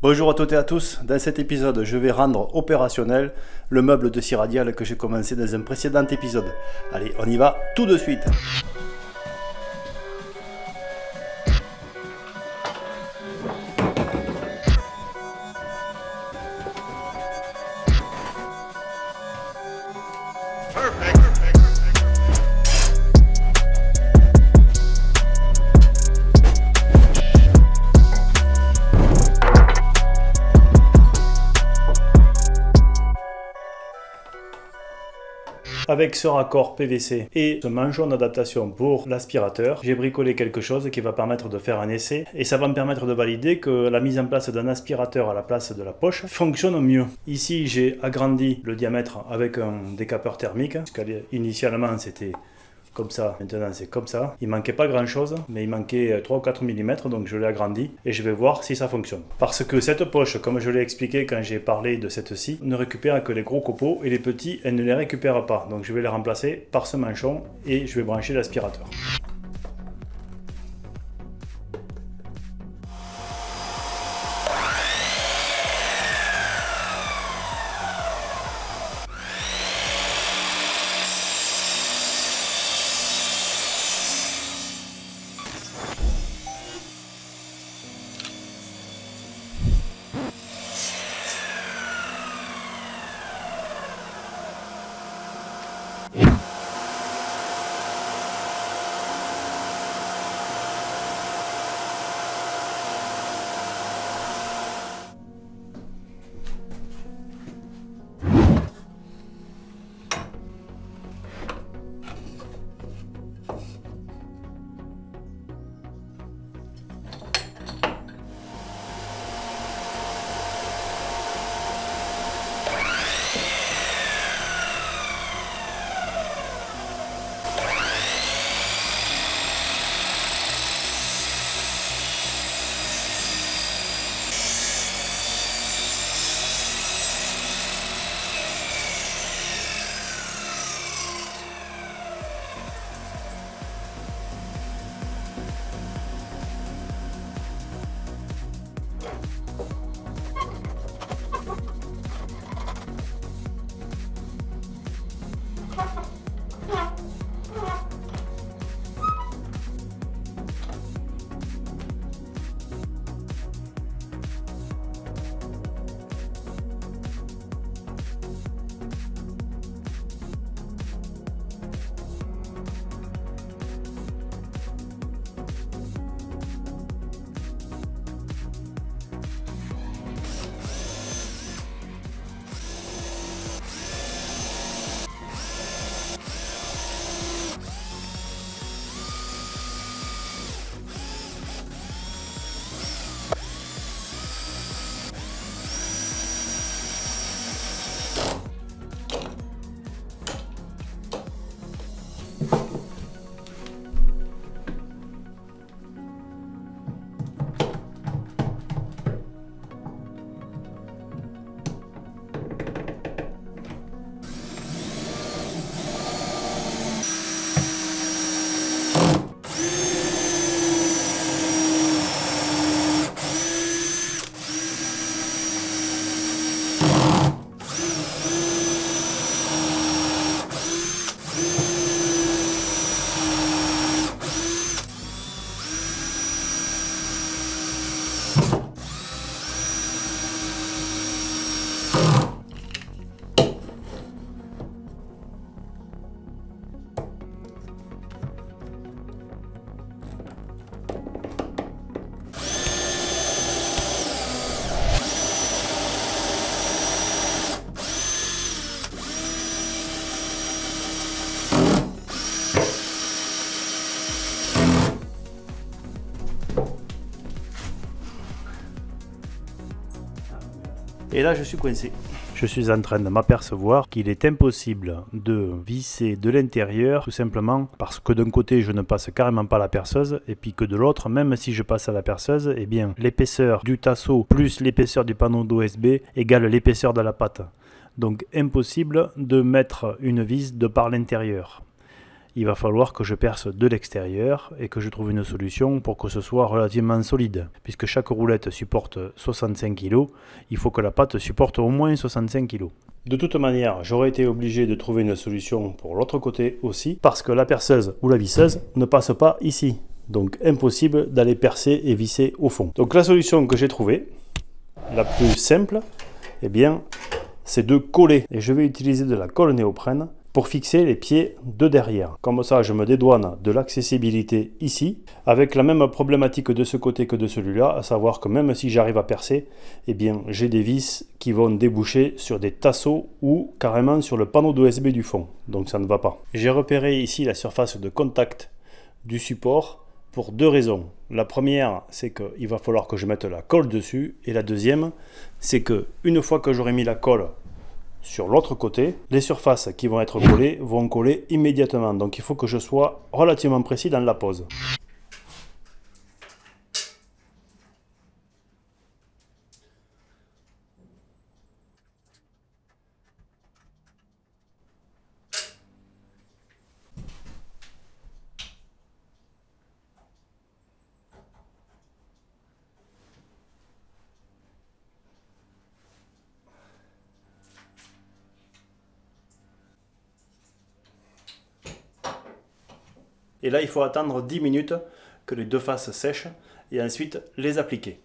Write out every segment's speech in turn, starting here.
Bonjour à toutes et à tous, dans cet épisode je vais rendre opérationnel le meuble de scie radiale que j'ai commencé dans un précédent épisode. Allez, on y va tout de suite. Avec ce raccord PVC et ce manchon d'adaptation pour l'aspirateur, j'ai bricolé quelque chose qui va permettre de faire un essai et ça va me permettre de valider que la mise en place d'un aspirateur à la place de la poche fonctionne mieux. Ici, j'ai agrandi le diamètre avec un décapeur thermique, parce qu'initialement c'était comme ça, maintenant c'est comme ça. Il manquait pas grand chose, mais il manquait 3 ou 4 mm, donc je l'ai agrandi et je vais voir si ça fonctionne. Parce que cette poche, comme je l'ai expliqué quand j'ai parlé de cette scie, ne récupère que les gros copeaux et les petits, elle ne les récupère pas. Donc je vais les remplacer par ce manchon et je vais brancher l'aspirateur. Et là je suis coincé. Je suis en train de m'apercevoir qu'il est impossible de visser de l'intérieur, tout simplement parce que d'un côté je ne passe carrément pas la perceuse, et puis que de l'autre, même si je passe à la perceuse, eh bien l'épaisseur du tasseau plus l'épaisseur du panneau d'OSB égale l'épaisseur de la patte. Donc impossible de mettre une vis de par l'intérieur. il va falloir que je perce de l'extérieur et que je trouve une solution pour que ce soit relativement solide. Puisque chaque roulette supporte 65 kg, il faut que la pâte supporte au moins 65 kg. De toute manière, j'aurais été obligé de trouver une solution pour l'autre côté aussi, parce que la perceuse ou la visseuse ne passe pas ici. Donc impossible d'aller percer et visser au fond. Donc la solution que j'ai trouvée, la plus simple, eh bien, c'est de coller. Et je vais utiliser de la colle néoprène pour fixer les pieds de derrière. Comme ça, je me dédouane de l'accessibilité ici, avec la même problématique de ce côté que de celui-là, à savoir que même si j'arrive à percer, eh bien, j'ai des vis qui vont déboucher sur des tasseaux ou carrément sur le panneau d'OSB du fond. Donc ça ne va pas. J'ai repéré ici la surface de contact du support pour deux raisons. La première, c'est qu'il va falloir que je mette la colle dessus. Et la deuxième, c'est que une fois que j'aurai mis la colle sur l'autre côté, les surfaces qui vont être collées vont coller immédiatement. Donc il faut que je sois relativement précis dans la pose. Et là, il faut attendre 10 minutes que les deux faces sèchent et ensuite les appliquer.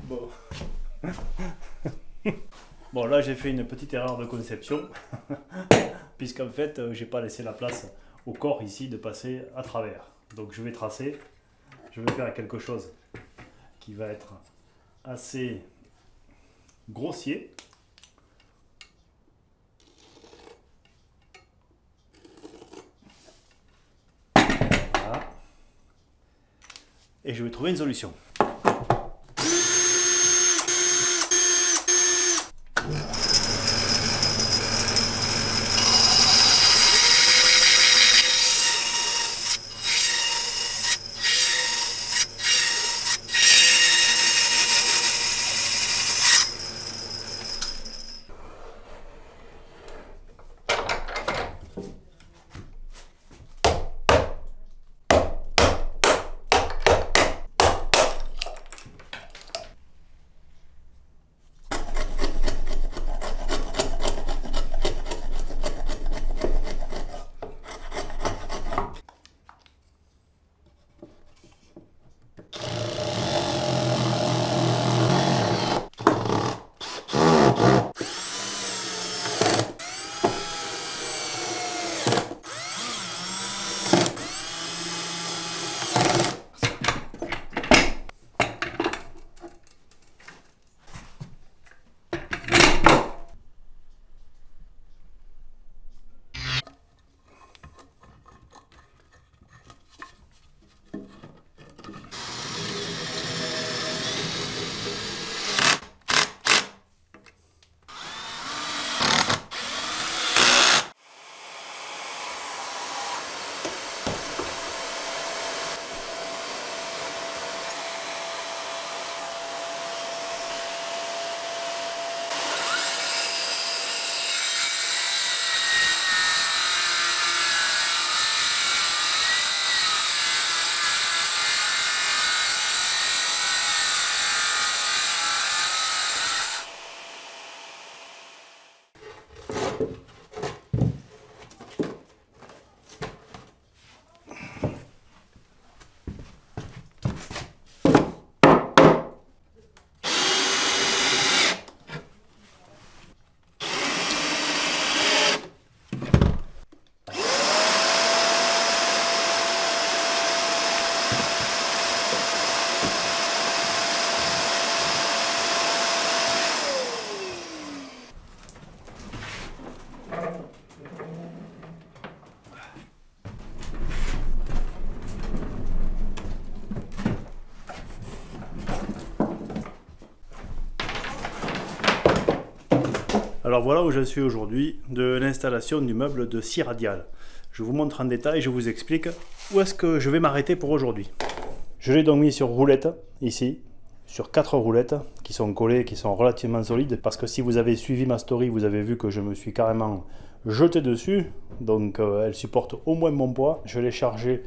Bon. Bon, là j'ai fait une petite erreur de conception puisqu'en fait j'ai pas laissé la place au corps ici de passer à travers. Donc je vais tracer, je vais faire quelque chose qui va être assez grossier. Voilà. Et je vais trouver une solution. Alors voilà où je suis aujourd'hui de l'installation du meuble de scie radiale. Je vous montre en détail, je vous explique où est-ce que je vais m'arrêter pour aujourd'hui. Je l'ai donc mis sur roulette, ici, sur 4 roulettes qui sont collées, qui sont relativement solides, parce que si vous avez suivi ma story, vous avez vu que je me suis carrément jeté dessus, donc elle supporte au moins mon poids. Je l'ai chargé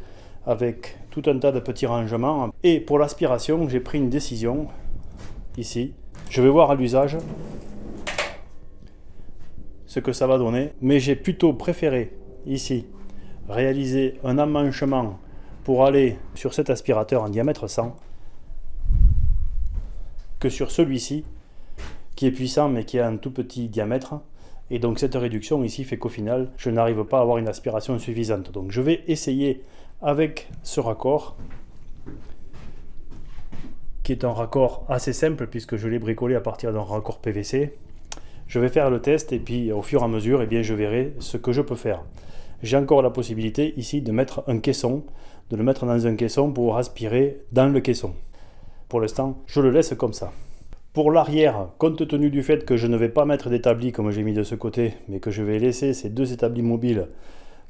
avec tout un tas de petits rangements. Et pour l'aspiration, j'ai pris une décision, ici. Je vais voir à l'usage ce que ça va donner, mais j'ai plutôt préféré ici réaliser un emmanchement pour aller sur cet aspirateur en diamètre 100 que sur celui-ci qui est puissant mais qui a un tout petit diamètre, et donc cette réduction ici fait qu'au final je n'arrive pas à avoir une aspiration suffisante. Donc je vais essayer avec ce raccord qui est un raccord assez simple puisque je l'ai bricolé à partir d'un raccord PVC. Je vais faire le test et puis au fur et à mesure, eh bien, je verrai ce que je peux faire. J'ai encore la possibilité ici de mettre un caisson, de le mettre dans un caisson pour aspirer dans le caisson. Pour l'instant, je le laisse comme ça. Pour l'arrière, compte tenu du fait que je ne vais pas mettre d'établi comme j'ai mis de ce côté, mais que je vais laisser ces deux établis mobiles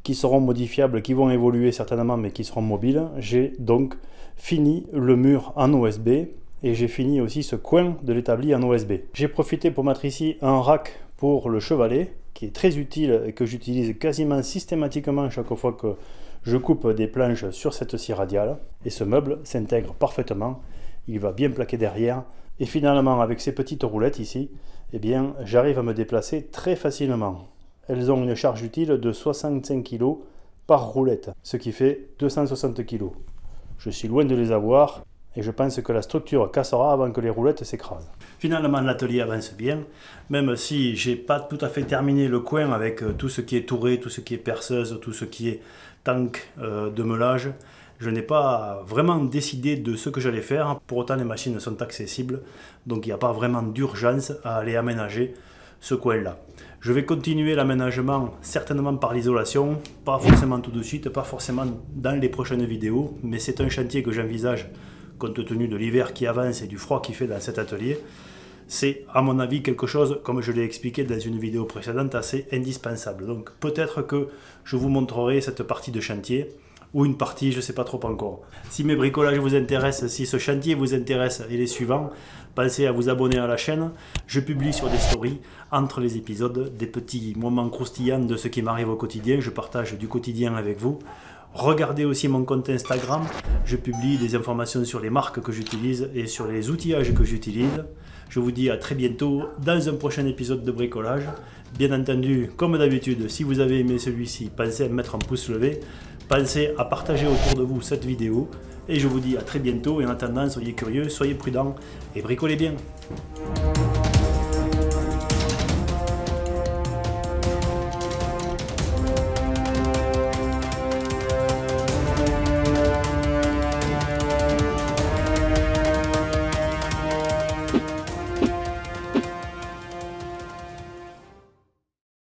qui seront modifiables, qui vont évoluer certainement, mais qui seront mobiles, j'ai donc fini le mur en OSB. Et j'ai fini aussi ce coin de l'établi en OSB. J'ai profité pour mettre ici un rack pour le chevalet, qui est très utile et que j'utilise quasiment systématiquement chaque fois que je coupe des planches sur cette scie radiale. Et ce meuble s'intègre parfaitement, il va bien plaquer derrière. Et finalement, avec ces petites roulettes ici, eh bien, j'arrive à me déplacer très facilement. Elles ont une charge utile de 65 kg par roulette, ce qui fait 260 kg. Je suis loin de les avoir. Et je pense que la structure cassera avant que les roulettes s'écrasent. Finalement, l'atelier avance bien, même si j'ai pas tout à fait terminé le coin avec tout ce qui est touré, tout ce qui est perceuse, tout ce qui est tank de meulage. Je n'ai pas vraiment décidé de ce que j'allais faire. Pour autant, les machines sont accessibles, donc il n'y a pas vraiment d'urgence à aller aménager ce coin-là. Je vais continuer l'aménagement certainement par l'isolation, pas forcément tout de suite, pas forcément dans les prochaines vidéos, mais c'est un chantier que j'envisage compte tenu de l'hiver qui avance et du froid qu'il fait dans cet atelier. C'est à mon avis quelque chose, comme je l'ai expliqué dans une vidéo précédente, assez indispensable. Donc peut-être que je vous montrerai cette partie de chantier, ou une partie, je ne sais pas trop encore. Si mes bricolages vous intéressent, si ce chantier vous intéresse et les suivants, pensez à vous abonner à la chaîne. Je publie sur des stories, entre les épisodes, des petits moments croustillants de ce qui m'arrive au quotidien. Je partage du quotidien avec vous. Regardez aussi mon compte Instagram, je publie des informations sur les marques que j'utilise et sur les outillages que j'utilise. Je vous dis à très bientôt dans un prochain épisode de bricolage. Bien entendu, comme d'habitude, si vous avez aimé celui-ci, pensez à me mettre un pouce levé, pensez à partager autour de vous cette vidéo. Et je vous dis à très bientôt et en attendant, soyez curieux, soyez prudents et bricolez bien.